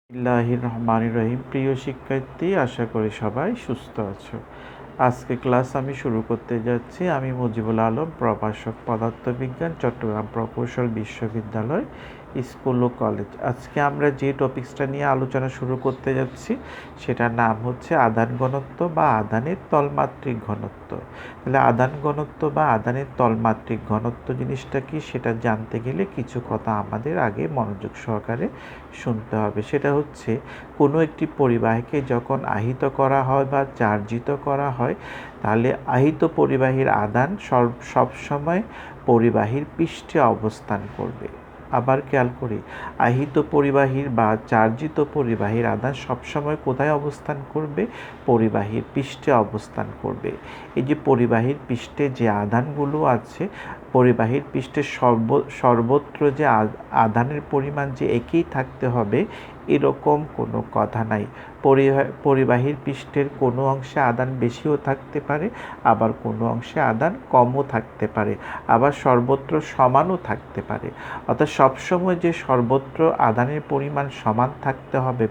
বিসমিল্লাহির রহমানির রহিম। প্রিয় শিক্ষার্থী, আশা করি সবাই সুস্থ আছো। আজকে ক্লাস আমি শুরু করতে যাচ্ছি। আমি মুজিবুল আলম, প্রভাষক পদার্থবিজ্ঞান, চট্টগ্রাম প্রকৌশল বিশ্ববিদ্যালয় স্কুল ও কলেজ। আজকে আমরা যে টপিক্সটা নিয়ে আলোচনা শুরু করতে যাচ্ছি সেটার নাম হচ্ছে আধান ঘনত্ব বা আধানের তলমাত্রিক ঘনত্ব। তাহলে আধান ঘনত্ব বা আধানের তলমাত্রিক ঘনত্ব জিনিসটা কি সেটা জানতে গেলে কিছু কথা আমাদের আগে মনোযোগ সহকারে শুনতে হবে। সেটা হচ্ছে কোনো একটি পরিবাহীকে যখন আহিত করা হয় বা চার্জিত করা হয়, তাহলে আহিত পরিবাহীর আধান সবসময় পরিবাহীর পৃষ্ঠে অবস্থান করবে। আবার খেয়াল করি, আহিত পরিবাহীর বা চার্জিত পরিবাহীর আধান সবসময় কোথায় অবস্থান করবে? পরিবাহীর পৃষ্ঠে অবস্থান করবে। এই যে পরিবাহীর পৃষ্ঠে যে আধানগুলো আছে, পরিবাহীর পৃষ্ঠে সর্বত্র যে আধানের পরিমাণ যে একই থাকতে হবে এরকম কোনো কথা নাই। পরিবাহীর পৃষ্ঠের কোনো অংশে আধান বেশিও থাকতে পারে, আবার কোনো অংশে আধান কমও থাকতে পারে, আবার সর্বত্র সমানও থাকতে পারে। অর্থাৎ সবসময় যে সর্বত্র আধানের পরিমাণ সমান থাকতে হবে,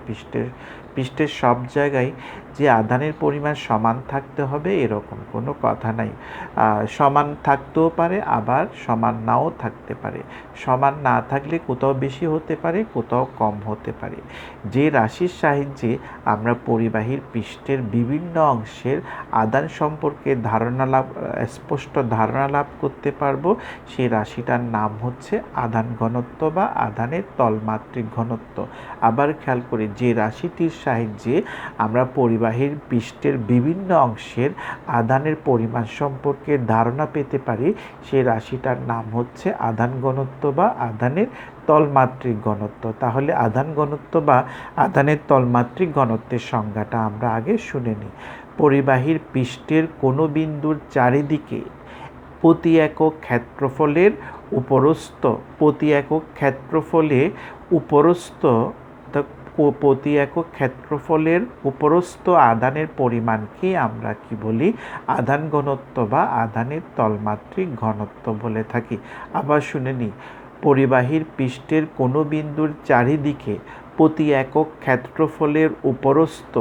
পৃষ্ঠের সব জায়গায় যে আধানের পরিমাণ সমান থাকতে হবে এরকম কোনো কথা নাই। সমান থাকতেও পারে, আবার সমান নাও থাকতে পারে। সমান না থাকলে কোথাও বেশি হতে পারে, কোথাও কম হতে পারে। যে রাশির সাহায্যে আমরা পরিবাহীর পৃষ্ঠের বিভিন্ন অংশের আধান সম্পর্কে স্পষ্ট ধারণা লাভ করতে পারবো, সেই রাশিটার নাম হচ্ছে আধান ঘনত্ব বা আধানের তলমাত্রিক ঘনত্ব। আবার খেয়াল করি, যে রাশিটির সাহায্যে আমরা পরিবাহীর পৃষ্ঠের বিভিন্ন অংশের আধানের পরিমাণ সম্পর্কে ধারণা পেতে পারি, সেই রাশিটার নাম হচ্ছে আধান ঘনত্ব বা আধানের তলমাত্রিক ঘনত্ব। তাহলে আধান ঘনত্ব বা আধানের তলমাত্রিক ঘনত্বের সংজ্ঞাটা আমরা আগে শুনে নিই। পরিবাহীর পৃষ্ঠের কোনো বিন্দুর চারিদিকে প্রতি একক ক্ষেত্রফলের উপরস্থ প্রতি একক ক্ষেত্রফলের উপরস্থ আধানের পরিমাণকে আমরা কি বলি? আধান ঘনত্ব বা আধানের তলমাত্রিক ঘনত্ব বলে থাকি। আবার শুনে নিই, পরিবাহীর পৃষ্ঠের কোনো বিন্দুর চারিদিকে প্রতি একক ক্ষেত্রফলের উপরস্থ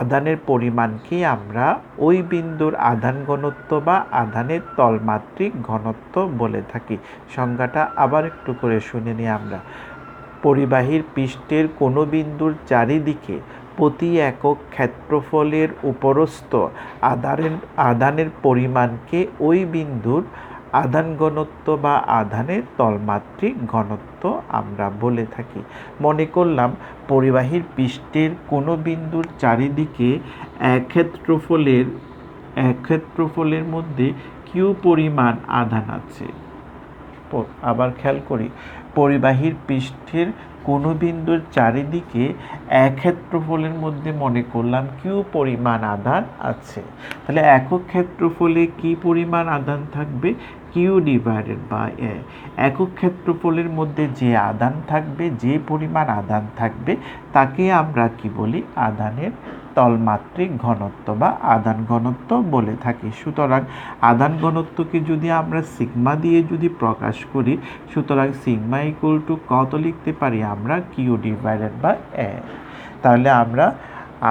আধানের পরিমাণকে আমরা ওই বিন্দুর আধান ঘনত্ব বা আধানের তলমাত্রিক ঘনত্ব বলে থাকি। সংজ্ঞাটা আবার একটু করে শুনে নিই আমরা। পরিবাহীর পৃষ্ঠের কোনো বিন্দুর চারিদিকে প্রতি একক ক্ষেত্রফলের উপরস্থ আধানের পরিমাণকে ওই বিন্দুর আধান ঘনত্ব বা আধানের তলমাত্রিক ঘনত্ব আমরা বলে থাকি। মনে করলাম পরিবাহীর পৃষ্ঠের কোনো বিন্দুর চারিদিকে এক ক্ষেত্রফলের মধ্যে কিউ পরিমাণ আধান আছে। আবার খেয়াল করি, পরিবাহীর পৃষ্ঠের কোনো বিন্দুর চারিদিকে এক ক্ষেত্রফলের মধ্যে মনে করলাম কিউ পরিমাণ আধান আছে। তাহলে একক ক্ষেত্রফলে কি পরিমাণ আধান থাকবে? কিউ ডিভাইডেড বাই এ। একক ক্ষেত্রফলের মধ্যে যে আধান থাকবে, যে পরিমাণ আধান থাকবে, তাকে আমরা কি বলি? আধানের তলমাত্রিক ঘনত্ব বা আধান ঘনত্ব বলে থাকি। সুতরাং আধান ঘনত্বকে যদি আমরা সিগমা দিয়ে যদি প্রকাশ করি, সুতরাং সিগমা ইকুয়াল টু কত লিখতে পারি আমরা? কিউ ডিভাইডেড বাই এ। তাহলে আমরা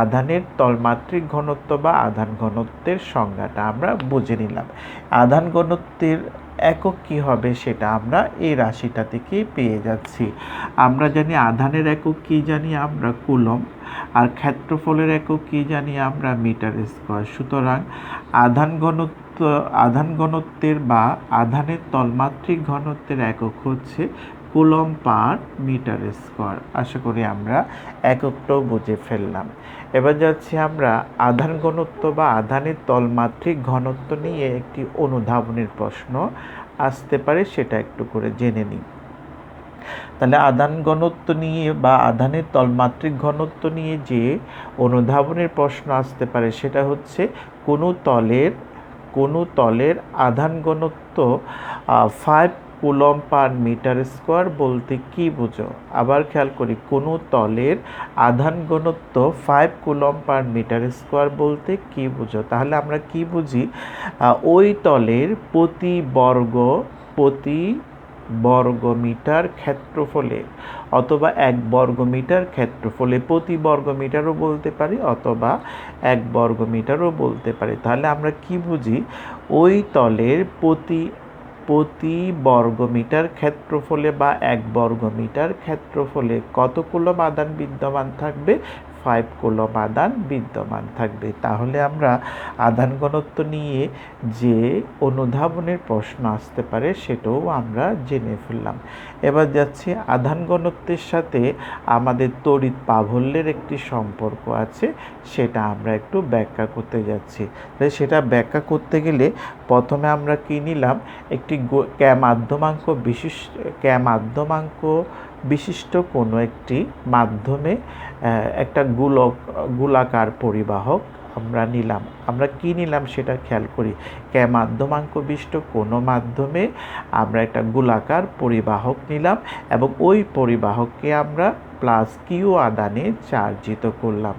আধানের তলমাত্রিক ঘনত্ব বা আধান ঘনত্বের সংজ্ঞাটা আমরা বুঝে নিলাম। আধান ঘনত্বের একক কি হবে সেটা আমরা এই রাশিটা থেকে পেয়ে যাচ্ছি। আমরা জানি আধানের একক কি জানি আমরা? কুলম্ব। আর ক্ষেত্রফলের একক কি জানি আমরা? Metre square. সুতরাং আধান ঘনত্বের বা আধানের তলমাত্রিক ঘনত্বের একক হচ্ছে কুলম্ব পার মিটার স্কয়ার। আশা করি আমরা এককটাও বুঝে ফেললাম। এবার যাচ্ছি আমরা আধান ঘনত্ব বা আধানের তলমাত্রিক ঘনত্ব নিয়ে একটি অনুধাবনের প্রশ্ন আসতে পারে, সেটা একটু করে জেনে নিই। তাহলে আধান ঘনত্ব নিয়ে বা আধানের তলমাত্রিক ঘনত্ব নিয়ে যে অনুধাবনের প্রশ্ন আসতে পারে সেটা হচ্ছে কোনো তলের আধান ঘনত্ব 5 কুলম্ব পার মিটার স্কয়ার বলতে কি বুঝো? আবার খেয়াল করি, কোনো তলের আধান ঘনত্ব 5 কুলম্ব পার মিটার স্কয়ার বলতে কি বুঝো? তাহলে আমরা কি বুঝি? ওই তলের প্রতি বর্গমিটার ক্ষেত্রফলে অথবা 1 বর্গমিটার ক্ষেত্রফলে, প্রতি বর্গমিটারও বলতে পারি অথবা 1 বর্গমিটারও বলতে পারি। তাহলে আমরা কি বুঝি? ওই তলের প্রতি বর্গমিটার ক্ষেত্রফলে বা 1 বর্গমিটার ক্ষেত্রফলে কত কুলম্ব আধান বিদ্যমান থাকবে? 5 কুলম্ব আধান বিদ্যমান থাকবে। তাহলে আমরা আধান ঘনত্ব নিয়ে যে অনুধাবনের প্রশ্ন আসতে পারে সেটাও আমরা জেনে ফেললাম। এবার যাচ্ছি আধান ঘনত্বের সাথে আমাদের তড়িৎ প্রাবল্যের একটি সম্পর্ক আছে, সেটা আমরা একটু ব্যাখ্যা করতে যাচ্ছি। তাই সেটা ব্যাখ্যা করতে গেলে প্রথমে আমরা কি নিলাম? একটি মাধ্যমাঙ্ক বিশিষ্ট কোনো একটি মাধ্যমে একটা গোলাকার পরিবাহক আমরা নিলাম। আমরা কি নিলাম সেটা খেয়াল করি। মাধ্যমাঙ্ক বিশিষ্ট কোনো মাধ্যমে আমরা একটা গোলাকার পরিবাহক নিলাম এবং ওই পরিবাহককে আমরা প্লাস কিউ আধানে চার্জিত করলাম।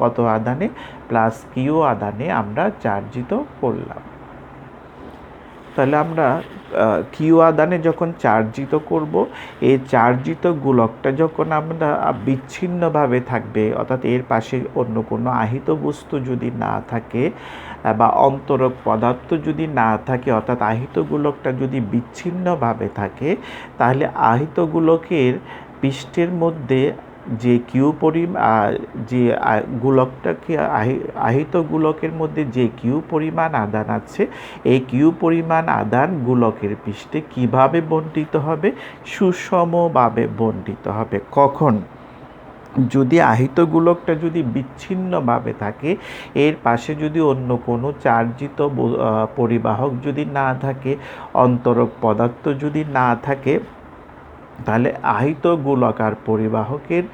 কত আধানে? প্লাস কিউ আধানে আমরা চার্জিত করলাম। তাহলে আমরা কিউ আধানে যখন চার্জিত করব, এই চার্জিত গোলকটা যখন আমরা বিচ্ছিন্নভাবে থাকবে, অর্থাৎ এর পাশে অন্য কোনো আহিত বস্তু যদি না থাকে বা অন্তরক পদার্থ যদি না থাকে, অর্থাৎ আহিত গোলকটা যদি বিচ্ছিন্নভাবে থাকে, তাহলে আহিত গোলকের পৃষ্ঠের মধ্যে যে গোলকটাকে আহিত গোলকের মধ্যে যে কিউ পরিমাণ আধান আছে, এই কিউ পরিমাণ আধান গোলকের পৃষ্ঠে কিভাবে বণ্টিত হবে? সুষমভাবে বণ্টিত হবে। কখন? যদি আহিত গোলকটা যদি বিচ্ছিন্নভাবে থাকে, এর পাশে যদি অন্য কোনো চার্জিত পরিবাহক যদি না থাকে, অন্তরক পদার্থ যদি না থাকে, তাহলে আহিত গোলাকার পরিবাহকের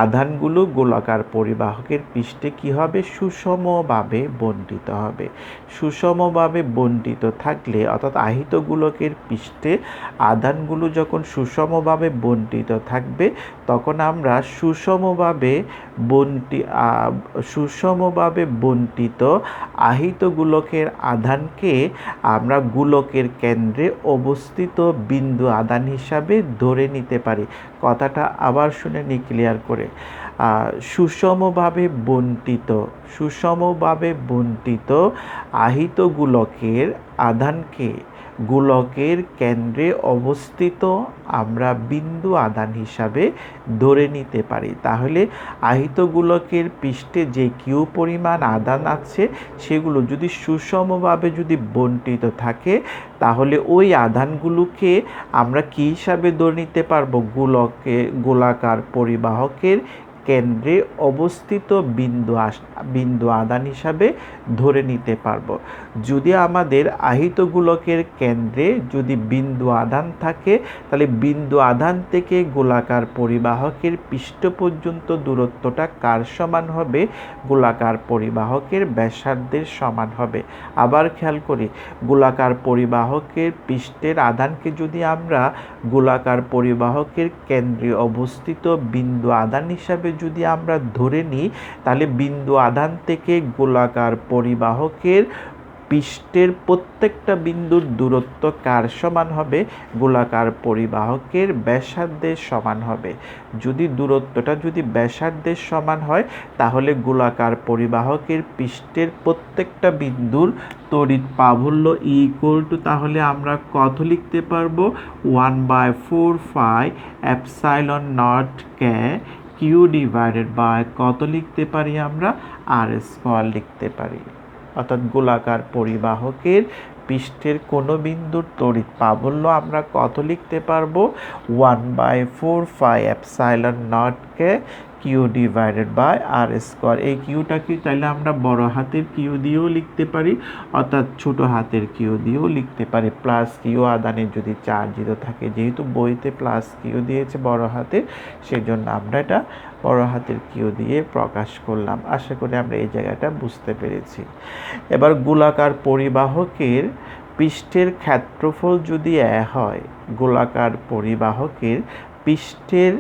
আধানগুলো গোলাকার পরিবাহকের পৃষ্ঠে কি হবে? সুষমভাবে বণ্টিত হবে। সুষমভাবে বণ্টিত থাকলে, অর্থাৎ আহিত গোলকের পৃষ্ঠে আধানগুলো যখন সুষমভাবে বণ্টিত থাকবে, তখন আমরা সুষমভাবে বণ্টিত আহিত গোলকের আধানকে আমরা গোলকের কেন্দ্রে অবস্থিত বিন্দু আধান হিসাবে ধরে নিতে পারি। কথাটা আবার শুনে নি ক্লিয়ার করে। সুষমভাবে বণ্টিত আহিত গোলকের আধানকে গোলকের কেন্দ্রে অবস্থিত আমরা বিন্দু আধান হিসাবে ধরে নিতে পারি। তাহলে আহিত গোলকের পৃষ্ঠে যে কিউ পরিমাণ আধান আছে, সেগুলো যদি সুষমভাবে যদি বণ্টিত থাকে, তাহলে ওই আধানগুলোকে আমরা কি হিসাবে ধরে নিতে পারবো? গোলাকার পরিবাহকের কেন্দ্রে অবস্থিত বিন্দু আধান হিসাবে ধরে নিতে পারবো। যদি আমাদের আহিত গোলকের কেন্দ্রে যদি বিন্দু আধান থাকে, তাহলে বিন্দু আধান থেকে গোলাকার পরিবাহকের পৃষ্ঠ পর্যন্ত দূরত্বটা কার সমান হবে? গোলাকার পরিবাহকের ব্যাসার্ধের সমান হবে। আবার খেয়াল করি, গোলাকার পরিবাহকের পৃষ্ঠের আধানকে যদি আমরা গোলাকার পরিবাহকের কেন্দ্রে অবস্থিত বিন্দু আধান হিসাবে যদি আমরা ধরে নিই, তাহলে বিন্দু আধান থেকে গোলাকার পরিবাহকের পৃষ্ঠের প্রত্যেকটা বিন্দুর দূরত্ব কার সমান হবে? গোলাকার পরিবাহকের ব্যাসার্ধের সমান হবে। যদি দূরত্বটা যদি ব্যাসার্ধের সমান হয়, তাহলে গোলাকার পরিবাহকের পৃষ্ঠের প্রত্যেকটা বিন্দুর তড়িৎ প্রাবল্য তাহলে আমরা কত লিখতে পারবো? 1/4 পাই এপসাইলন নট কে কিউ ডিভাইডেড বাই কত লিখতে পারি আমরা? আর স্কয়ার লিখতে পারি। অর্থাৎ গোলাকার পরিবাহকের পৃষ্ঠের কোনো বিন্দুর তড়িৎ প্রাবল্য আমরা কত লিখতে পারবো? 1/4 পাই এপসাইলন নট কে q divided by r square. এই কিউটা কি তাইলে আমরা বড় হাতের কিউ দিয়েও লিখতে পারি, অর্থাৎ ছোট হাতের কিউ দিয়েও লিখতে পারি। প্লাস কিউ আধানে যদি চার্জিত থাকে, যেহেতু বইতে প্লাস কিউ দিয়েছে বড় হাতের, সেজন্য আমরা এটা বড় হাতের কিউ দিয়ে প্রকাশ করলাম। আশা করি আমরা এই জায়গাটা বুঝতে পেরেছি। এবার গোলাকার পরিবাহকের পৃষ্ঠের ক্ষেত্রফল যদি হয়, গোলাকার পরিবাহকের পৃষ্ঠের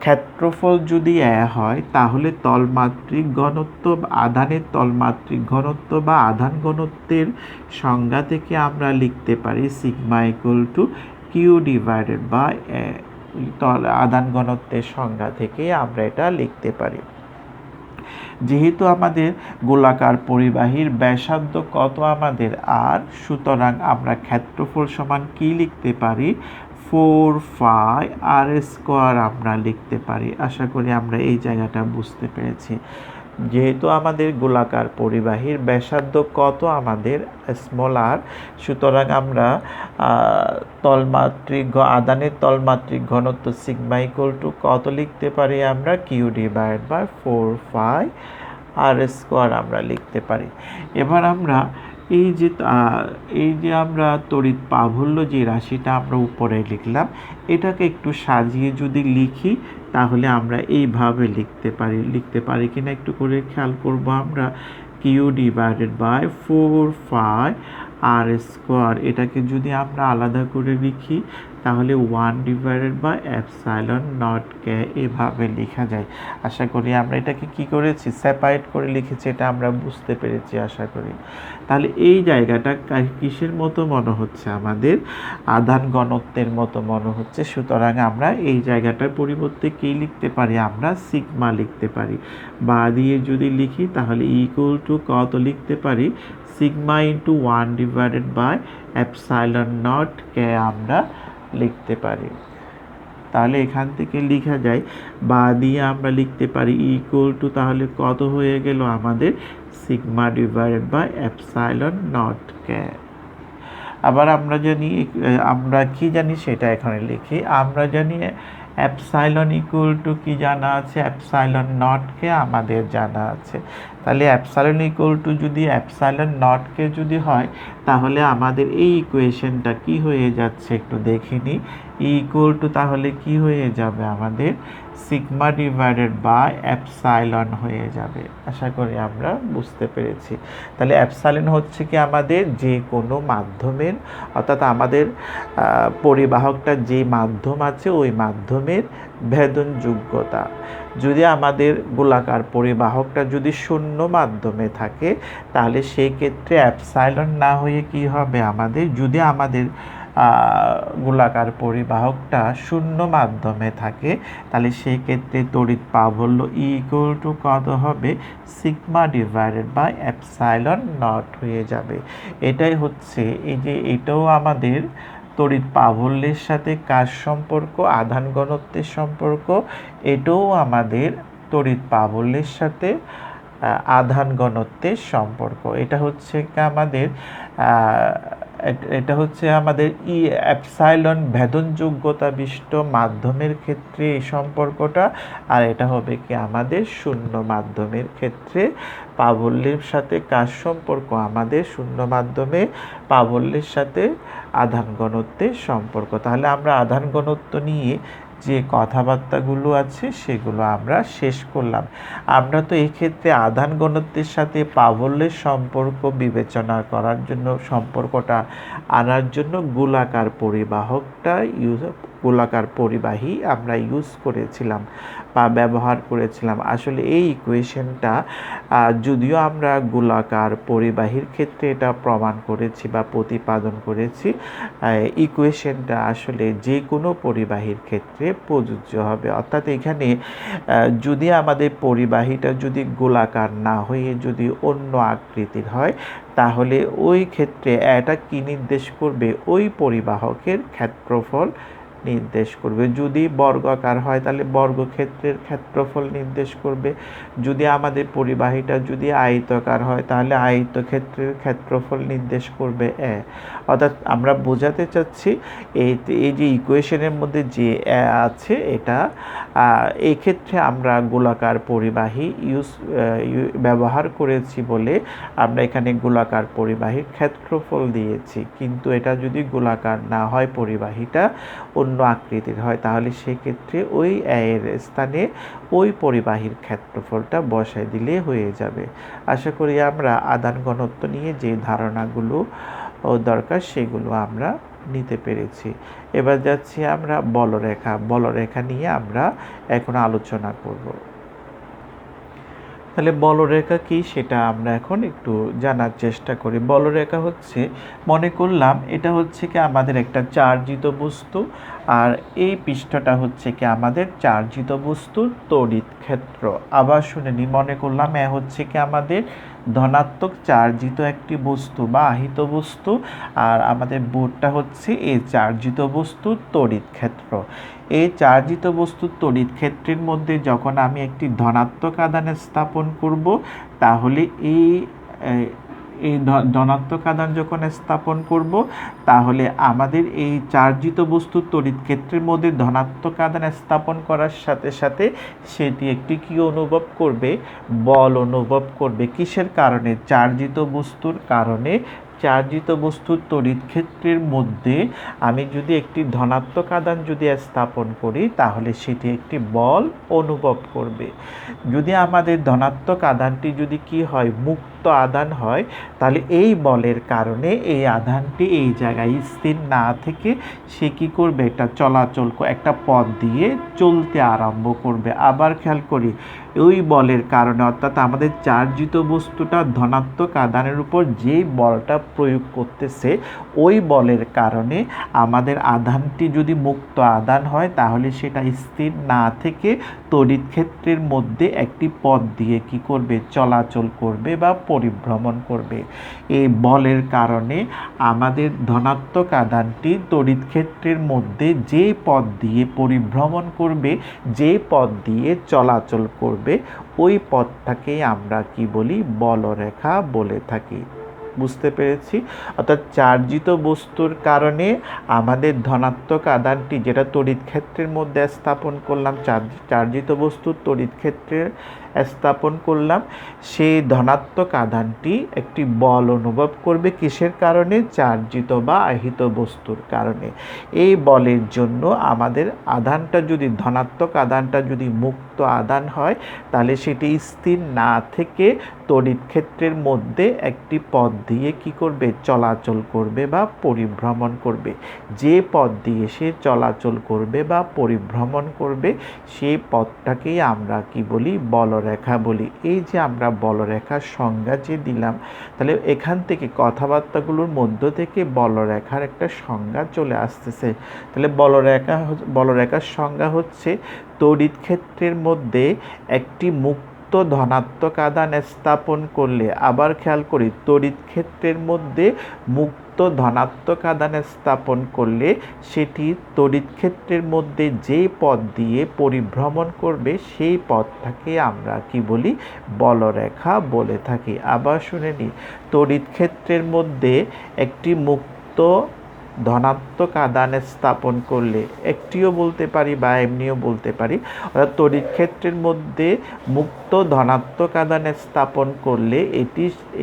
ক্ষেত্রফল যদি হয়, তাহলে তলমাত্রিক ঘনত্ব আধানের তলমাত্রিক ঘনত্ব বা আধান ঘনত্বের সংজ্ঞা থেকে আমরা লিখতে পারি sigma equal to q divided by আধান ঘনত্বের সংজ্ঞা থেকে আমরা এটা লিখতে পারি। যেহেতু আমাদের গোলাকার পরিবাহীর ব্যাসার্ধ কত আমাদের আর, সুতরাং আমরা ক্ষেত্রফল সমান কি লিখতে পারি, 4πr² আমরা লিখতে পারি। আশা করি আমরা এই জায়গাটা বুঝতে পেরেছি। যেহেতু আমাদের গোলাকার পরিবাহীর ব্যাসার্ধ কত আমাদের স্মল আর, সুতরাং আমরা আধানের তলমাত্রিক ঘনত্ব সিগমা ইকুয়াল টু কত লিখতে পারি, আমরা কিউ ডিভাইড বাই 4πr² আমরা লিখতে পারি। এবার আমরা এই যে আমরা তড়িৎ প্রাবল্য যে রাশিটা আমরা উপরে লিখলাম, এটাকে একটু সাজিয়ে যদি লিখি তাহলে আমরা এইভাবে লিখতে পারি কিনা একটু করে খেয়াল করব। আমরা কিউ ডিভাইডেড বাই 4πr², এটাকে যদি আমরা আলাদা করে লিখি তাহলে 1/ε0k এভাবে লেখা যায়। আশা করি আমরা এটাকে কি করেছি, সেপারেট করে লিখেছি, এটা আমরা বুঝতে পেরেছি আশা করি। তাহলে এই জায়গাটা কিসের মতো মনে হচ্ছে, আমাদের আধান ঘনত্বের মতো মনে হচ্ছে। সুতরাং আমরা এই জায়গাটার পরিবর্তে কি লিখতে পারি, আমরা সিগমা লিখতে পারি। বা দিয়ে যদি লিখি তাহলে ইকুয়াল টু কত লিখতে পারি, সিগমা ইন্টু 1/ε0k আমরা লিখতে পারি। তাহলে এখান থেকে লেখা যায় বা দিয়ে আমরা লিখতে পারি ইকুয়াল টু, তাহলে কত হয়ে গেল আমাদের, সিগমা ডিভাইডেড বাই ε0k। আবার আমরা কি জানি সেটা এখানে লিখি। আমরা জানি এপসাইলন ইকুয়াল টু কি জানা আছে, ε0k আমাদের জানা আছে। তাহলে এপসাইলন ইকুয়াল টু যদি ε0k যদি হয় তাহলে আমাদের এই ইকুয়েশনটা কি হয়ে যাচ্ছে একটু দেখে নিই। ইকুয়াল টু তাহলে কি হয়ে যাবে, আমাদের সিগমা ডিভাইডেড বাই এপসাইলন হয়ে যাবে। আশা করি আমরা বুঝতে পেরেছি। তাহলে এপসাইলন হচ্ছে কি আমাদের যে কোনো মাধ্যমের, অর্থাৎ আমাদের পরিবাহকটা যে মাধ্যম আছে ওই মাধ্যমের ভেদন যোগ্যতা। যদি আমাদের গোলাকার পরিবাহকটা যদি শূন্য মাধ্যমে থাকে তাহলে সেই ক্ষেত্রে এপসাইলন না হয়ে কি হবে আমাদের, যদি আমাদের গোলাকার পরিবাহকটা শূন্য মাধ্যমে থাকে তাহলে সেই ক্ষেত্রে তড়িৎ প্রাবল্য ইকুয়াল টু কত হবে, সিগমা ডিভাইডেড বাই ε0 হয়ে যাবে। এটাই হচ্ছে এটাও আমাদের তড়িৎ প্রাবল্যের সাথে কার সম্পর্ক, আধান ঘনত্বের সম্পর্ক। এটাও আমাদের তড়িৎ প্রাবল্যের সাথে আধান ঘনত্বের সম্পর্ক। এটা হচ্ছে আমাদের এপসাইলন ভেদন যোগ্যতা বিশিষ্ট মাধ্যমের ক্ষেত্রে এই সম্পর্কটা, আর এটা হবে কি আমাদের শূন্য মাধ্যমের ক্ষেত্রে প্রাবল্যের সাথে কার সম্পর্ক, আমাদের শূন্য মাধ্যমে প্রাবল্যের সাথে আধান ঘনত্বের সম্পর্ক। তাহলে আমরা আধান ঘনত্ব নিয়ে যে কথাবার্তাগুলো আছে সেগুলো আমরা শেষ করলাম। আমরা তো এই ক্ষেত্রে আধান ঘনত্বের সাথে প্রাবল্যের সম্পর্ক বিবেচনা করার জন্য, সম্পর্কটা আনার জন্য গোলাকার পরিবাহী আমরা ইউজ করেছিলাম বা ব্যবহার করেছিলাম। আসলে এই ইকুয়েশনটা যদিও আমরা গোলাকার পরিবাহীর ক্ষেত্রে এটা প্রমাণ করেছি বা প্রতিপাদন করেছি, ইকুয়েশনটা আসলে যে কোনো পরিবাহীর ক্ষেত্রে প্রযোজ্য হবে। অর্থাৎ এখানে যদি আমাদের পরিবাহীটা যদি গোলাকার না হয়ে যদি অন্য আকৃতির হয় তাহলে ওই ক্ষেত্রে এটা কি নির্দেশ করবে, ওই পরিবাহকের ক্ষেত্রফল নির্দেশ করবে। যদি বর্গাকার হয় তাহলে বর্গক্ষেত্রের ক্ষেত্রফল নির্দেশ করবে। যদি আমাদের পরিবাহীটা যদি আয়তাকার হয় তাহলে আয়তক্ষেত্রের ক্ষেত্রফল নির্দেশ করবে। অর্থাৎ আমরা বোঝাতে চাচ্ছি এই যে ইকুয়েশনের মধ্যে যে আছে এটা, এই ক্ষেত্রে আমরা গোলাকার পরিবাহী ব্যবহার করেছি বলে আমরা এখানে গোলাকার পরিবাহীর ক্ষেত্রফল দিয়েছি। কিন্তু এটা যদি গোলাকার না হয়, পরিবাহীটা অন্য আকৃতির হয়, তাহলে সেক্ষেত্রে ওই এর স্থানে ওই পরিবাহীর ক্ষেত্রফলটা বসায় দিলে হয়ে যাবে। আশা করি আমরা আধান ঘনত্ব নিয়ে যে ধারণাগুলো দরকার সেগুলো আমরা নিতে পেরেছি। এবার যাচ্ছি আমরা বলরেখা নিয়ে আমরা এখন আলোচনা করব। তাহলে বলরেখা কি সেটা আমরা এখন একটু জানার চেষ্টা করি। বলরেখা হচ্ছে, মনে করলাম এটা হচ্ছে কি আমাদের একটা চার্জিত বস্তু, আর এই পৃষ্ঠটা হচ্ছে কি আমাদের চার্জিত বস্তুর তড়িৎ ক্ষেত্র। আবার শুনে নি, মনে করলাম এ হচ্ছে কি আমাদের ধনাত্মক চার্জিত একটি বস্তু বা আহিত বস্তু, আর আমাদের বোর্ডটা হচ্ছে এই চার্জিত বস্তুর তড়িৎ ক্ষেত্র। এই চার্জিত বস্তুর তড়িৎ ক্ষেত্রের মধ্যে যখন আমি একটি ধনাত্মক আধান স্থাপন করব, তাহলে এই এই ধনাত্মক আধান যখন স্থাপন করব, তাহলে আমাদের এই চার্জিত বস্তুর তড়িৎ ক্ষেত্রের মধ্যে ধনাত্মক আধান স্থাপন করার সাথে সাথে সেটি একটি কী অনুভব করবে? বল অনুভব করবে। কিসের কারণে? চার্জিত বস্তুর কারণে। চার্জিত বস্তুর তড়িৎ ক্ষেত্রের মধ্যে আমি যদি একটি ধনাত্মক আধান যদি স্থাপন করি, তাহলে সেটি একটি বল অনুভব করবে। যদি আমাদের ধনাত্মক আধানটি যদি কি হয়? মুক্ত আধান হয়, তাহলে এই বলের কারণে এই আধানটি এই জায়গায় স্থির না থেকে সে কি করবে? একটা চলাচল, একটা পথ দিয়ে চলতে আরম্ভ করবে। আবার খেয়াল করি, ওই বলের কারণে, অর্থাৎ আমাদের চার্জিত বস্তুটা ধনাত্মক আধানের উপর যেই বলটা প্রয়োগ করতেছে, ওই বলের কারণে আমাদের আধানটি যদি মুক্ত আধান হয়, তাহলে সেটা স্থির না থেকে তড়িৎ ক্ষেত্রের মধ্যে একটি পথ দিয়ে কি করবে? চলাচল করবে বা পরিভ্রমণ করবে। এই বলের কারণে আমাদের ধনাত্মক আধানটি তড়িৎ ক্ষেত্রের মধ্যে যে পথ দিয়ে পরিভ্রমণ করবে, যে পথ দিয়ে চলাচল করবে, ওই পথটাকেই আমরা কি বলি? বলরেখা বলে থাকি। বুঝতে পেরেছি? অর্থাৎ চার্জিত বস্তুর কারণে আমাদের ধনাত্মক আধানটি যেটা তড়িৎ ক্ষেত্রের মধ্যে স্থাপন করলাম, চার্জিত বস্তুর তড়িৎ ক্ষেত্রে স্থাপন করলাম, সেই ধনাত্মক আধানটি একটি বল অনুভব করবে। কিসের কারণে? চার্জিত বা আহিত বস্তুর কারণে। এই বলের জন্য আমাদের আধানটা যদি, ধনাত্মক আধানটা যদি মুক্ত আধান হয়, তাহলে সেটি স্থির না থেকে তড়িৎ ক্ষেত্রের মধ্যে একটি পথ দিয়ে কি করবে? চলাচল করবে বা পরিভ্রমণ করবে। যে পথ দিয়ে সে চলাচল করবে বা পরিভ্রমণ করবে, সেই পথটাকেই আমরা কি বলি? বলরেখা বলি। এই যে আমরা বলরেখার সংজ্ঞা যে দিলাম, তাহলে এখান থেকে কথাবার্তাগুলোর মধ্য থেকে বলরেখার একটা সংজ্ঞা চলে আসতেছে। তাহলে বলরেখার সংজ্ঞা হচ্ছে, তড়িৎ ক্ষেত্রের মধ্যে একটি মুক্ত ধনাত্মক আধান স্থাপন করলে, আবার খেয়াল করি, তড়িৎ ক্ষেত্রের মধ্যে মুক্ত ধনাত্মক আধান স্থাপন করলে সেটি তড়িৎ ক্ষেত্রের মধ্যে যেই পথ দিয়ে পরিভ্রমণ করবে, সেই পথটাকে আমরা কি বলি? বলরেখা বলে থাকি। আবার শুনে নিই, তড়িৎ ক্ষেত্রের মধ্যে একটি মুক্ত ধনাত্মক আধান স্থাপন করলে, একটিও বলতে পারি বা এমনিও বলতে পারি, অর্থাৎ তড়িৎ ক্ষেত্রের মধ্যে মুক্ত ধনাত্মক আধান স্থাপন করলে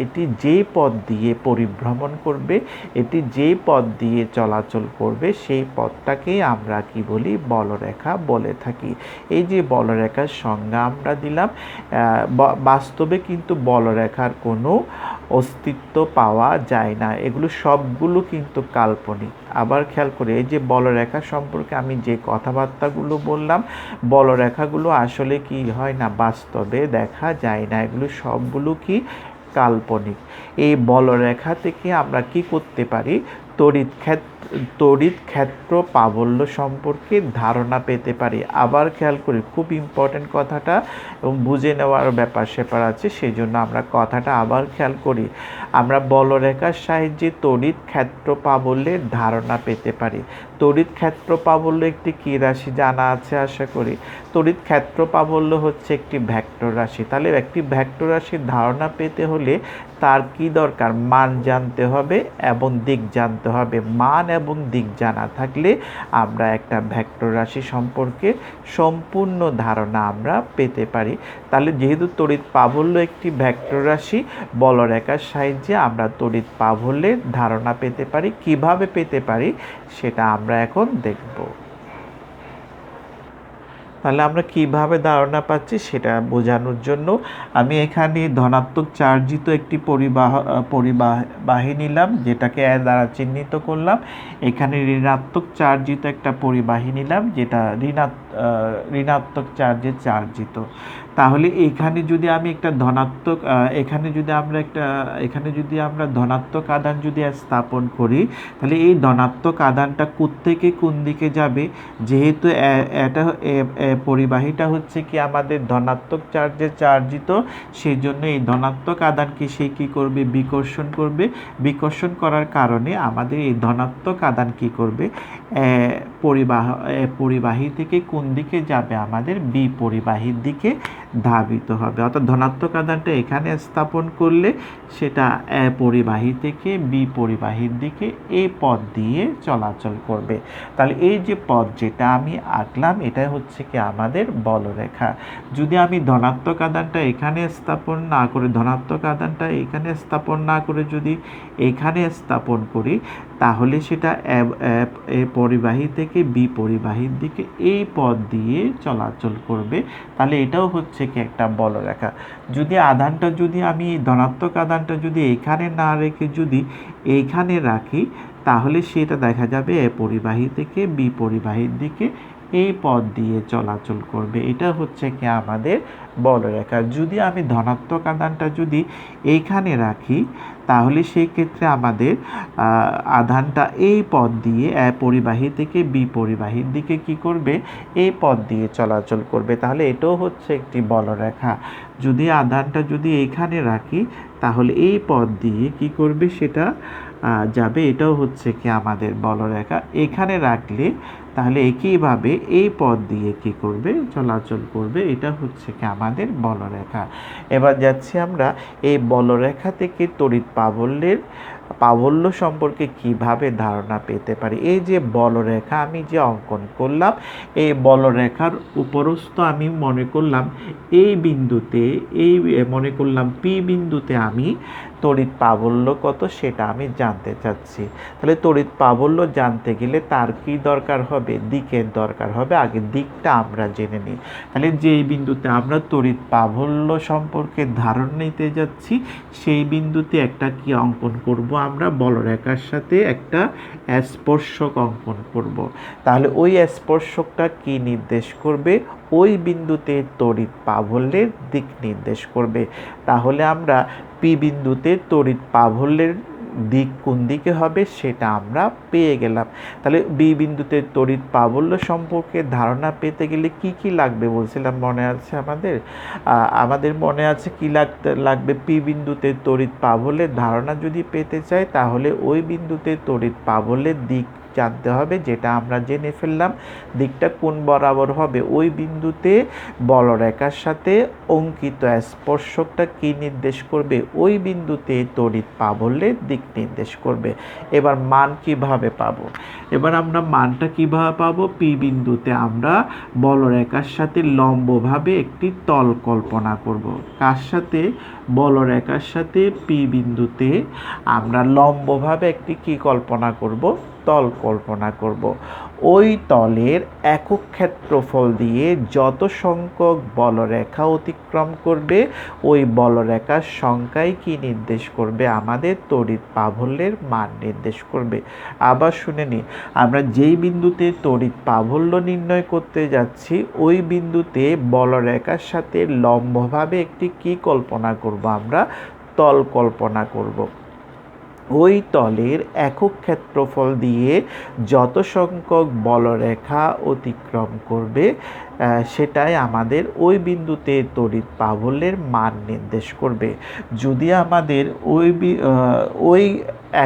এটি যেই পথ দিয়ে পরিভ্রমণ করবে, এটি যেই পথ দিয়ে চলাচল করবে, সেই পথটাকেই আমরা কি বলি? বলরেখা বলে থাকি। এই যে বলরেখার সংজ্ঞা আমরা দিলাম, বাস্তবে কিন্তু বলরেখার কোনো অস্তিত্ব পাওয়া যায় না, এগুলো সবগুলো কিন্তু কাল্পনিক। আবার খেয়াল করে, এই যে বলরেখা সম্পর্কে আমি যে কথাবার্তাগুলো বললাম, বলরেখাগুলো আসলে কি হয় না? বাস্তবে দেখা যায় না, এগুলো সবগুলো কি? কাল্পনিক। এই বলরেখা থেকে আমরা কি করতে পারি? তড়িৎ ক্ষেত্র প্রাবল্য সম্পর্কে ধারণা পেতে পারি। আবার খেয়াল করি, খুব ইম্পর্টেন্ট কথাটা এবং বুঝে নেওয়ার ব্যাপার স্যাপার আছে, সেই জন্য আমরা কথাটা আবার খেয়াল করি। আমরা বলরেখার সাহায্যে তড়িৎ ক্ষেত্র প্রাবল্যের ধারণা পেতে পারি। তড়িৎ ক্ষেত্র প্রাবল্য একটি কী রাশি জানা আছে আশা করি? তড়িৎ ক্ষেত্র প্রাবল্য হচ্ছে একটি ভেক্টর রাশি। তাহলে একটি ভেক্টর রাশির ধারণা পেতে হলে তার কি দরকার? মান জানতে হবে এবং দিক জানতে হবে। মান এবং দিক জানা থাকলে আমরা একটা ভেক্টর রাশি সম্পর্কে সম্পূর্ণ ধারণা আমরা পেতে পারি। তাহলে যেহেতু তড়িৎ প্রাবল্য একটি ভেক্টর রাশি, বলরেখার সাহায্যে আমরা তড়িৎ প্রাবল্যের ধারণা পেতে পারি। কিভাবে পেতে পারি সেটা আমরা এখন দেখব। তাহলে আমরা কিভাবে ধারণা পাচ্ছি সেটা বোঝানোর জন্য আমি এখানে ধনাত্মক চার্জিত একটি পরিবাহী নিলাম, যেটাকে এ দ্বারা চিহ্নিত করলাম। এখানে ঋণাত্মক চার্জিত একটা পরিবাহী নিলাম, যেটা ঋণাত্মক চার্জে চার্জিত। তাহলে এখানে যদি আমি একটা ধনাত্মক এখানে যদি আমরা ধনাত্মক আধান যদি স্থাপন করি, তাহলে এই ধনাত্মক আধানটা কোত্থেকে কোন দিকে যাবে, যেহেতু এটা পরিবাহীটা হচ্ছে কি আমাদের ধনাত্মক চার্জে চার্জিত, সেই জন্য এই ধনাত্মক আধানকে সে কী করবে, বিকর্ষণ করবে। বিকর্ষণ করার কারণে আমাদের এই ধনাত্মক আধান কী করবে, পরিবাহী থেকে কোন দিকে যাবে, আমাদের বিপরিবাহীর দিকে ধাবিত হবে। অর্থাৎ ধনাত্মক আধানটা এখানে স্থাপন করলে সেটা পরিবাহী থেকে বিপরিবাহীর দিকে এই পথ দিয়ে চলাচল করবে। তাহলে এই যে পথ যেটা আমি আঁকলাম, এটা হচ্ছে কি আমাদের বলরেখা। যদি আমি ধনাত্মক আধানটা এখানে স্থাপন না করে, ধনাত্মক আধানটা এখানে স্থাপন না করে যদি এখানে স্থাপন করি, তাহলে সেটা পরিবাহী থেকে বিপরিবাহীর দিকে এই পথ দিয়ে চলাচল করবে। তাহলে এটাও হচ্ছে কি একটা বলরেখা। যদি আধানটা যদি আমি ধনাত্মক আধানটা যদি এখানে না রেখে যদি এইখানে রাখি, তাহলে সেটা দেখা যাবে পরিবাহী থেকে বিপরিবাহীর দিকে এই পথ দিয়ে চলাচল করবে। এটা হচ্ছে কি আমাদের বলরেখা। যদি আমি ধনাত্মক আধানটা যদি এইখানে রাখি, তাহলে সেই ক্ষেত্রে আমাদের আধানটা এই পথ দিয়ে পরিবাহী থেকে বিপরিবাহীর দিকে কি করবে, এই পথ দিয়ে চলাচল করবে। তাহলে এটাও হচ্ছে একটি বলরেখা। যদি আধানটা যদি এইখানে রাখি, তাহলে এই পথ দিয়ে কি করবে, সেটা যাবে। এটাও হচ্ছে কি আমাদের বলরেখা। এখানে রাখলে তাহলে একইভাবে এই পথ দিয়ে কি করবে, চলাচল করবে। এটা হচ্ছে কি আমাদের বলরেখা। এবার যাচ্ছি আমরা এই বলরেখা থেকে তড়িৎ প্রাবল্য সম্পর্কে কিভাবে ধারণা পেতে পারি। এই যে বলরেখা আমি যে অঙ্কন করলাম, এই বলরেখার উপরস্থ আমি মনে করলাম এই বিন্দুতে, মনে করলাম পি বিন্দুতে আমি তড়িৎ প্রাবল্য কত সেটা আমি জানতে চাচ্ছি। তাহলে তড়িৎ প্রাবল্য জানতে গেলে তার কি দরকার হবে, দিকের দরকার হবে। আগে দিকটা আমরা জেনে নিই। তাহলে যেই বিন্দুতে আমরা তড়িৎ প্রাবল্য সম্পর্কে ধারণা নিতে যাচ্ছি, সেই বিন্দুতে একটা কি অঙ্কন করব, আমরা বলরেখার সাথে একটা স্পর্শক অঙ্কন করব। তাহলে ওই স্পর্শকটা কি নির্দেশ করবে, ওই বিন্দুতে তড়িৎ প্রাবল্যের দিক নির্দেশ করবে। তাহলে আমরা পি বিন্দুতে তড়িৎ প্রাবল্যের দিক কোন দিকে হবে সেটা আমরা পেয়ে গেলাম। তাহলে বি বিন্দুতে তড়িৎ প্রাবল্য সম্পর্কে ধারণা পেতে গেলে কি কি লাগবে বলছিলাম, মনে আছে আমাদের মনে আছে কি লাগবে, পি বিন্দুতে তড়িৎ প্রাবল্যের ধারণা যদি পেতে চাই, তাহলে ওই বিন্দুতে তড়িৎ প্রাবল্যের দিক জানতে হবে, যেটা আমরা জেনে ফেললাম। দিকটা কোন বরাবর হবে, ওই বিন্দুতে বলরেখার সাথে অঙ্কিত স্পর্শকটা কি নির্দেশ করবে, ওই বিন্দুতে তড়িৎ প্রাবল্যের দিক নির্দেশ করবে। এবার মান কিভাবে পাবো, এবার আমরা মানটা কিভাবে পাবো, পি বিন্দুতে আমরা বলরেখার সাথে লম্বভাবে একটি তল কল্পনা করব। কার সাথে, বলরেখার সাথে পি বিন্দুতে আমরা লম্বভাবে একটি কি কল্পনা করব, তল কল্পনা করব। ওই তলের একক ক্ষেত্রফল দিয়ে যত সংখ্যক বলরেখা অতিক্রম করবে, ওই বলরেখার সংখ্যাই কি নির্দেশ করবে, আমাদের তড়িৎ প্রাবল্যের মান নির্দেশ করবে। আবার শুনে নিই, আমরা যেই বিন্দুতে তড়িৎ প্রাবল্য নির্ণয় করতে যাচ্ছি, ওই বিন্দুতে বলরেখার সাথে লম্বভাবে একটি কি কল্পনা করব, আমরা তল কল্পনা করব। ওই তলের একক ক্ষেত্রফল দিয়ে যত সংখ্যক বলরেখা অতিক্রম করবে, সেটাই আমাদের ওই বিন্দুতে তড়িৎ প্রাবল্যের মান নির্দেশ করবে। যদি আমাদের ওই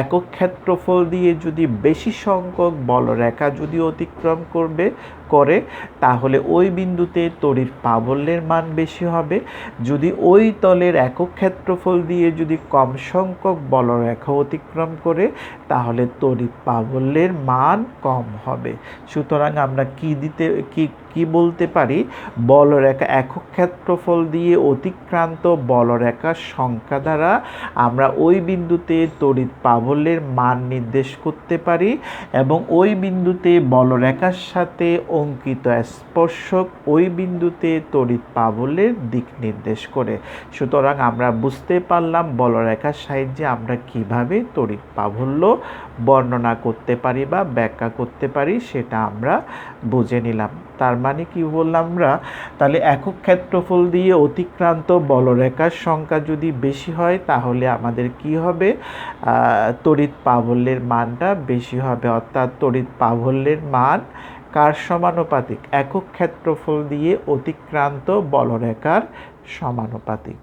একক ক্ষেত্রফল দিয়ে যদি বেশি সংখ্যক বলরেখা যদি অতিক্রম করে, তাহলে ওই বিন্দুতে তড়িৎ প্রাবল্যের মান বেশি হবে। যদি ওই তলের একক ক্ষেত্রফল দিয়ে যদি কম সংখ্যক বলরেখা অতিক্রম করে, তাহলে তড়িৎ প্রাবল্যের মান কম হবে। সুতরাং আমরা কি বলতে পারি, বলরেখা একক ক্ষেত্রফল দিয়ে অতিক্রান্ত বলরেখার সংখ্যা দ্বারা আমরা ওই বিন্দুতে তড়িৎ প্রাবল্যের মান নির্দেশ করতে পারি, এবং ওই বিন্দুতে বলরেখার সাথে অঙ্কিত স্পর্শক ওই বিন্দুতে তড়িৎ প্রাবল্যের দিক নির্দেশ করে। সুতরাং আমরা বুঝতে পারলাম বলরেখার সাহায্যে আমরা কিভাবে তড়িৎ প্রাবল্য বর্ণনা করতে পারি বা ব্যাখ্যা করতে পারি, সেটা আমরা বুঝে নিলাম। তার মানে কি বললাম আমরা, তাহলে একক ক্ষেত্রফল দিয়ে অতিক্রান্ত বলরেখার সংখ্যা যদি বেশি হয় তাহলে আমাদের কি হবে, তড়িৎ প্রাবল্যের মানটা বেশি হবে, অর্থাৎ তড়িৎ প্রাবল্যের মান কার সমানুপাতিক, একক ক্ষেত্রফল দিয়ে অতিক্রান্ত বলরেখার সমানুপাতিক।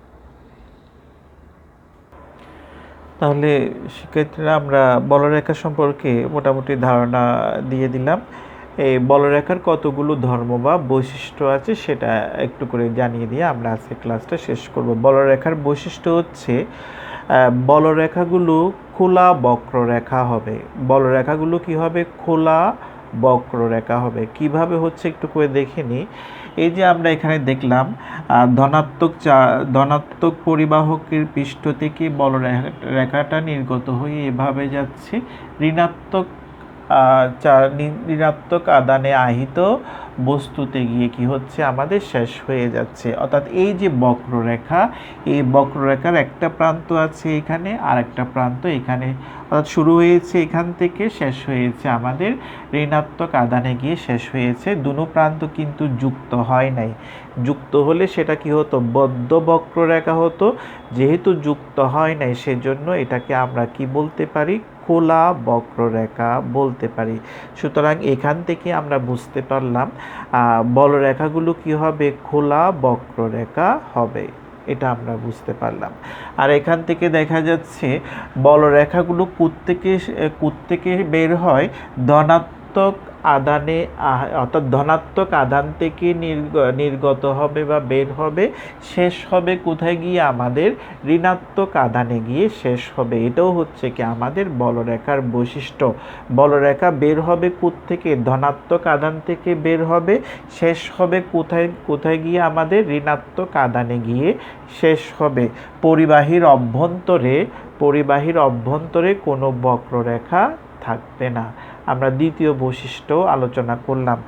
তাহলে শিক্ষার্থীরা আমরা বলরেখা সম্পর্কে মোটামুটি ধারণা দিয়ে দিলাম। এই বলরেখার কতগুলো ধর্ম বা বৈশিষ্ট্য আছে সেটা একটু করে জানিয়ে দিয়ে আমরা আজকে ক্লাসটা শেষ করব। বলরেখার বৈশিষ্ট্য হচ্ছে বলরেখাগুলো খোলা বক্ররেখা হবে। বলরেখাগুলো কি হবে, খোলা বক্ররেখা হবে। কিভাবে হচ্ছে একটু করে দেখে নিই। এই যে আমরা এখানে দেখলাম ধনাত্মক পরিবাহকের পৃষ্ঠ থেকে বলরেখাটা নির্গত হয়ে এভাবে যাচ্ছে, ঋণাত্মক আদানে আহিত বস্তুতে গিয়ে কি হচ্ছে, আমাদের শেষ হয়ে যাচ্ছে। অর্থাৎ এই যে বক্ররেখা, এই বক্ররেখার একটা প্রান্ত আছে এখানে আর একটা প্রান্ত এখানে, অর্থাৎ শুরু হয়েছে এখান থেকে, শেষ হয়েছে আমাদের ঋণাত্মক আদানে গিয়ে শেষ হয়েছে। দুটো প্রান্ত কিন্তু যুক্ত হয় নাই। যুক্ত হলে সেটা কি হতো, বদ্ধ বক্ররেখা হতো। যেহেতু যুক্ত হয় নাই সেজন্য এটাকে আমরা কি বলতে পারি, খোলা বক্ররেখা বলতে পারি। সুতরাং এখান থেকে আমরা বুঝতে পারলাম বলরেখাগুলো কি হবে, খোলা বক্ররেখা হবে, এটা আমরা বুঝতে পারলাম। আর এখান থেকে দেখা যাচ্ছে বলরেখাগুলো কোত্থেকে বের হয়, ধনাত্মক আদানে, অর্থাৎ ধনাত্মক আদান থেকে নির্গত হবে বা বের হবে, শেষ হবে কোথায় গিয়ে, আমাদের ঋণাত্মক আদানে গিয়ে শেষ হবে। এটাও হচ্ছে কি আমাদের বলরেখার বৈশিষ্ট্য। বলরেখা বের হবে কোত্থেকে, ধনাত্মক আদান থেকে বের হবে, শেষ হবে কোথায় গিয়ে, আমাদের ঋণাত্মক আদানে গিয়ে শেষ হবে। পরিবাহীর অভ্যন্তরে কোনো বক্ররেখা থাকবে না। আমরা দ্বিতীয় বৈশিষ্ট্য আলোচনা করলাম।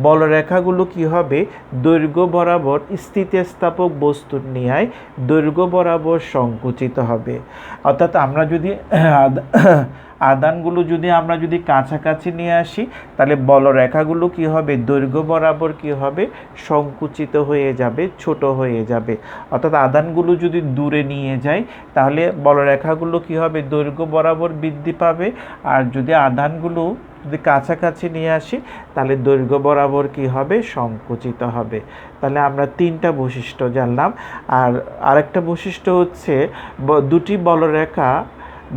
বলরেখাগুলো কি হবে, দৈর্ঘ্য বরাবর স্থিতিস্থাপক বস্তুর ন্যায় দৈর্ঘ্য বরাবর সংকুচিত হবে। অর্থাৎ আমরা যদি আদানগুলো আমরা যদি কাছাকাছি নিয়ে আসি তাহলে বলরেখাগুলো কি হবে, দৈর্ঘ্য বরাবর কি হবে, সংকুচিত হয়ে যাবে, ছোট হয়ে যাবে। অর্থাৎ আদানগুলো যদি দূরে নিয়ে যাই তাহলে বলরেখাগুলো কি হবে, দৈর্ঘ্য বরাবর বৃদ্ধি পাবে। আর যদি আদানগুলো যদি কাছাকাছি নিয়ে আসি তাহলে দৈর্ঘ্য বরাবর কি হবে, সংকুচিত হবে। তাহলে আমরা তিনটা বৈশিষ্ট্য জানলাম। আর আরেকটা বৈশিষ্ট্য হচ্ছে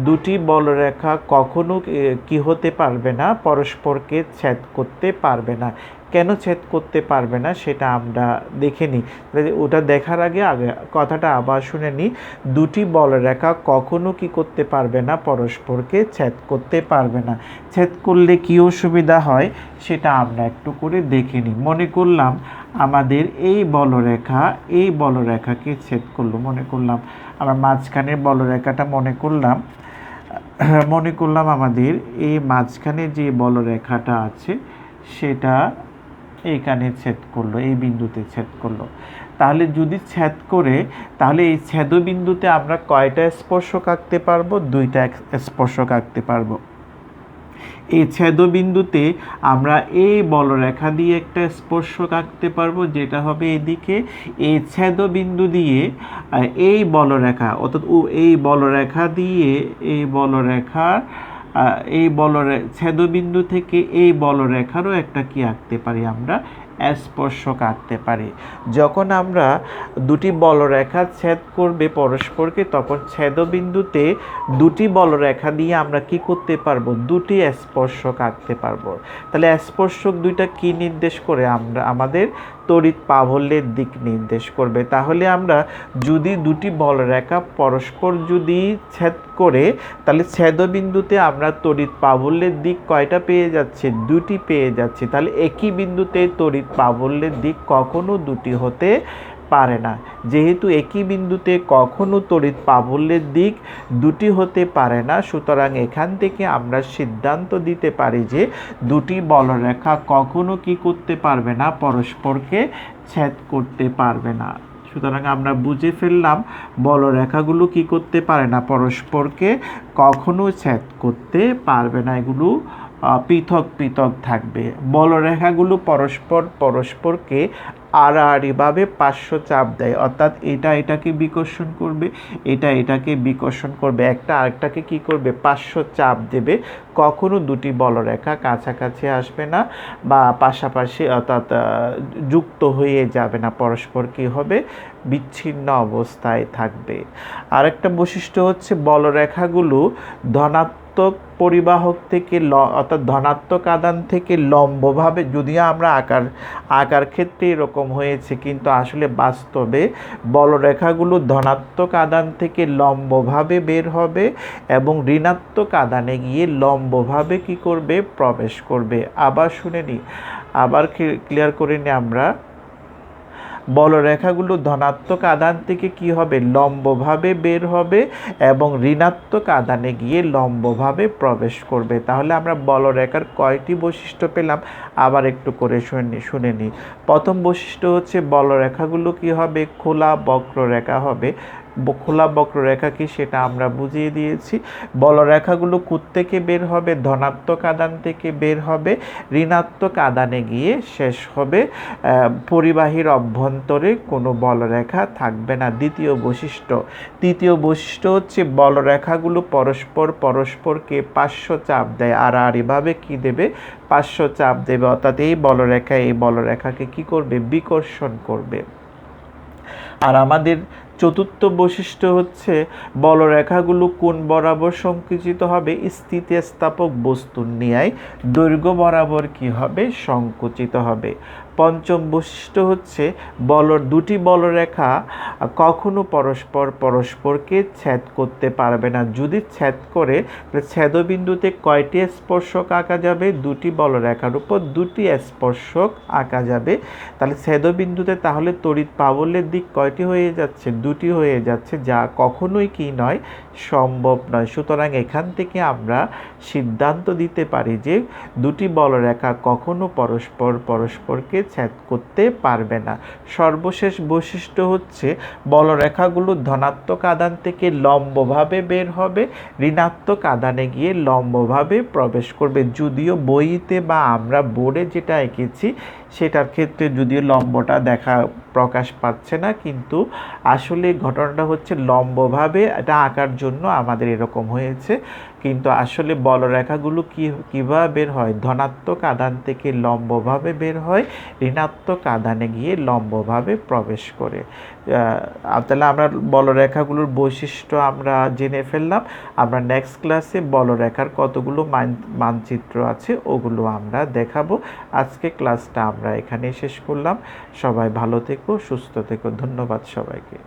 দুটি বলরেখা কখনো কি হতে পারবে না, পরস্পরকে ছেদ করতে পারবে না। কেন ছেদ করতে পারবে না সেটা আমরা দেখে নিই। ওটা দেখার আগে কথাটা আবার শুনে নিই। দুটি বলরেখা কখনো কি করতে পারবে না, পরস্পরকে ছেদ করতে পারবে না। ছেদ করলে কি অসুবিধা হয় সেটা আমরা একটু করে দেখে নিই। মনে করলাম আমাদের এই বলরেখাকে ছেদ করলো, মনে করলাম আমরা মাঝখানের বলরেখাটা মনে করলাম আমাদের এই মাঝখানে যে বলরেখাটা আছে সেটা এইখানে ছেদ করলো, এই বিন্দুতে ছেদ করলো। তাহলে যদি ছেদ করে তাহলে এই ছেদবিন্দুতে আমরা কয়টা স্পর্শক আঁকতে পারবো, দুইটা স্পর্শক আঁকতে পারবো। এই ছেদবিন্দুতে আমরা এই বলরেখা দিয়ে একটা স্পর্শক আঁকতে পারবো, যেটা হবে এদিকে। এই ছেদবিন্দু দিয়ে এই বলরেখা, অর্থাৎ এই বলরেখা দিয়ে ছেদবিন্দু থেকে এই বলরেখারও একটা কি আঁকতে পারি, আমরা স্পর্শক আঁকতে পারি। যখন আমরা দুটি বলরেখা ছেদ করবে পরস্পরকে তখন ছেদবিন্দুতে দুটি বলরেখা দিয়ে আমরা কি করতে পারবো, দুটি স্পর্শক আঁকতে পারবো। তাহলে স্পর্শক দুইটা কি নির্দেশ করে, আমাদের তড়িৎ প্রাবল্যের দিক নির্দেশ করবে। তাহলে আমরা যদি দুটি বলরেখা পরস্পর যদি ছেদ করে তাহলে ছেদবিন্দুতে আমরা তড়িৎ প্রাবল্যের দিক কয়টা পেয়ে যাচ্ছি, দুটি পেয়ে যাচ্ছি। তাহলে একই বিন্দুতে তড়িৎ প্রাবল্যের দিক কখনো দুটি হতে পারে না। যেহেতু একই বিন্দুতে কখনো তড়িৎ প্রাবল্যের দিক দুটি হতে পারে না, সুতরাং এখান থেকে আমরা সিদ্ধান্ত দিতে পারি যে দুটি বলরেখা কখনো কি করতে পারবে না, পরস্পরকে ছেদ করতে পারবে না। সুতরাং আমরা বুঝে ফেললাম বলরেখাগুলো কি করতে পারে না, পরস্পরকে কখনো ছেদ করতে পারবে না। এগুলো পৃথক পৃথক থাকবে। বলরেখাগুলো পরস্পরকে আড়াআড়িভাবে পার্শ্ব চাপ দেয়, অর্থাৎ এটা এটাকে বিকর্ষণ করবে, এটা এটাকে বিকর্ষণ করবে, একটা আরেকটাকে কি করবে, পার্শ্ব চাপ দেবে। কখনো দুটি বলরেখা কাছাকাছি আসবে না বা পাশাপাশি অর্থাৎ যুক্ত হয়ে যাবে না, পরস্পর কি হবে, বিচ্ছিন্ন অবস্থায় থাকবে। আরেকটা বৈশিষ্ট্য হচ্ছে বলরেখাগুলো ধনাত্মক পরিবাহক থেকে অর্থাৎ ধনাত্মক আদান থেকে লম্বভাবে, যদিও আমরা আকার ক্ষেত্রে এরকম হয়েছে, কিন্তু আসলে বাস্তবে বলরেখাগুলো ধনাত্মক আদান থেকে লম্বভাবে বের হবে এবং ঋণাত্মক আদানে গিয়ে লম্বভাবে কি করবে, প্রবেশ করবে। আবার শুনে নিই, আবার ক্লিয়ার করে নিই আমরা। বলরেখাগুলো ধনাত্মক আদান থেকে কি হবে, লম্বভাবে বের হবে এবং ঋণাত্মক আদানে গিয়ে লম্বভাবে প্রবেশ করবে। তাহলে আমরা বলরেখার কয়টি বৈশিষ্ট্য পেলাম, আবার একটু করে শুনে নিই। প্রথম বৈশিষ্ট্য হচ্ছে বলরেখাগুলো কি হবে, খোলা বক্ররেখা হবে। খোলা বক্ররেখা কি সেটা আমরা বুঝিয়ে দিয়েছি। বলরেখাগুলো থেকে বের হবে, ধনাত্মক আদান থেকে বের হবে, ঋণাত্মক আদানে গিয়ে শেষ হবে, পরিবাহীর অভ্যন্তরে কোনো বলরেখা থাকবে না। দ্বিতীয় বৈশিষ্ট্য হচ্ছে বলরেখাগুলো পরস্পরকে পার্শ্ব চাপ দেয়, আড়াআড়িভাবে কি দেবে, পার্শ্ব চাপ দেবে, অর্থাৎ এই বলরেখাকে কি করবে, বিকর্ষণ করবে। আর আমাদের চতুর্থ বৈশিষ্ট্য হচ্ছে বলরেখাগুলো কোণ বরাবর সংকুচিত হবে, স্থিতিস্থাপক বস্তুর ন্যায় দৈর্ঘ্য বরাবর কি হবে, সংকুচিত হবে। পঞ্চম বৈশিষ্ট্য হচ্ছে দুটি বলরেখা কখনো পরস্পরকে ছেদ করতে পারবে না। যদি ছেদ করে, ছেদবিন্দুতে কয়টি স্পর্শক আঁকা যাবে, দুটি বলরেখার উপর দুটি স্পর্শক আঁকা যাবে। তাহলে ছেদবিন্দুতে তাহলে তড়িৎ প্রাবল্যের দিক কয়টি হয়ে যাচ্ছে, দুটি হয়ে যাচ্ছে, যা কখনোই কি নয়, সম্ভব নয়। সুতরাং এখান থেকে আমরা সিদ্ধান্ত দিতে পারি যে দুটি বলরেখা কখনো পরস্পরকে ছেদ করতে পারবে না। সর্বশেষ বৈশিষ্ট্য হচ্ছে বলরেখাগুলো ধনাত্মক আদান থেকে লম্বভাবে বের হবে, ঋণাত্মক আদানে গিয়ে লম্বভাবে প্রবেশ করবে। যদিও বইতে বা আমরা বোর্ডে যেটা এঁকেছি সেটার ক্ষেত্রে যদিও লম্বটা প্রকাশ পাচ্ছে না, কিন্তু আসলে ঘটনাটা হচ্ছে লম্বভাবে এটা আঁকার জন্য আমাদের এরকম হয়েছে, কিন্তু আসলে বলরেখাগুলো কীভাবে বের হয়, ধনাত্মক আদান থেকে লম্বভাবে বের হয়, ঋণাত্মক আদানে গিয়ে লম্বভাবে প্রবেশ করে। তাহলে আমরা বলরেখাগুলোর বৈশিষ্ট্য আমরা জেনে ফেললাম। আমরা নেক্সট ক্লাসে বলরেখার কতগুলো মানচিত্র আছে ওগুলো আমরা দেখাবো। আজকে ক্লাসটা আমরা এখানেই শেষ করলাম। সবাই ভালো থেকো, সুস্থ থেকো। ধন্যবাদ সবাইকে।